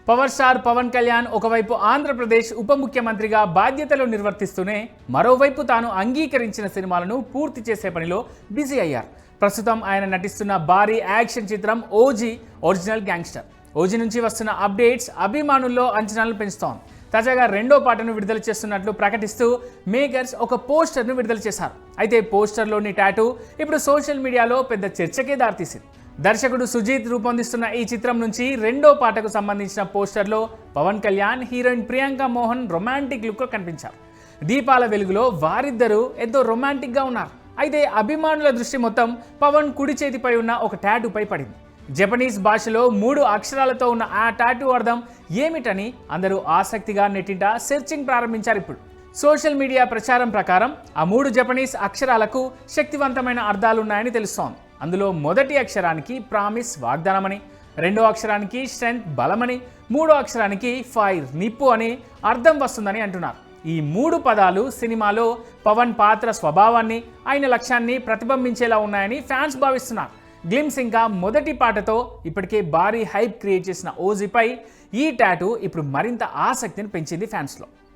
Power star Pawan Kalyan ఒకవైపు ఆంధ్రప్రదేశ్ ఉప ముఖ్యమంత్రిగా బాధ్యతలు నిర్వర్తిస్తూనే మరోవైపు తాను అంగీకరించిన సినిమాలను పూర్తి చేసే పనిలో బిజీ అయ్యారు. ప్రస్తుతం ఆయన నటిస్తున్న భారీ యాక్షన్ చిత్రం ఓజీ ఒరిజినల్ గ్యాంగ్స్టర్. ఓజీ నుంచి వస్తున్న అప్డేట్స్ అభిమానుల్లో అంచనాలను పెంచుతోంది. తాజాగా రెండో పాటను విడుదల చేస్తున్నట్లు ప్రకటిస్తూ మేకర్స్ ఒక పోస్టర్ను విడుదల చేశారు. అయితే పోస్టర్లోని టాటూ ఇప్పుడు సోషల్ మీడియాలో పెద్ద చర్చకే దారితీసింది. దర్శకుడు సుజీత్ రూపొందిస్తున్న ఈ చిత్రం నుంచి రెండో పాటకు సంబంధించిన పోస్టర్లో పవన్ కళ్యాణ్, హీరోయిన్ ప్రియాంక మోహన్ రొమాంటిక్ లుక్లో కనిపించారు. దీపాల వెలుగులో వారిద్దరూ ఎంతో రొమాంటిక్గా ఉన్నారు. అయితే అభిమానుల దృష్టి మొత్తం పవన్ కుడి చేతిపై ఉన్న ఒక టాటూపై పడింది. జపనీస్ భాషలో 3 అక్షరాలతో ఉన్న ఆ టాటూ అర్థం ఏమిటని అందరూ ఆసక్తిగా నెట్టింట సెర్చింగ్ ప్రారంభించారు. ఇప్పుడు సోషల్ మీడియా ప్రచారం ప్రకారం ఆ 3 జపనీస్ అక్షరాలకు శక్తివంతమైన అర్థాలున్నాయని తెలుస్తోంది. అందులో మొదటి అక్షరానికి ప్రామిస్ వాగ్దానమని, రెండో అక్షరానికి స్ట్రెంగ్త్ బలమని, మూడో అక్షరానికి ఫైర్ నిప్పు అని అర్థం వస్తుందని అంటున్నారు. ఈ 3 పదాలు సినిమాలో పవన్ పాత్ర స్వభావాన్ని, ఆయన లక్ష్యాన్ని ప్రతిబింబించేలా ఉన్నాయని ఫ్యాన్స్ భావిస్తున్నారు. గ్లిమ్స్ ఇంకా మొదటి పాటతో ఇప్పటికే భారీ హైప్ క్రియేట్ చేసిన ఓజీపై ఈ టాటూ ఇప్పుడు మరింత ఆసక్తిని పెంచింది ఫ్యాన్స్లో.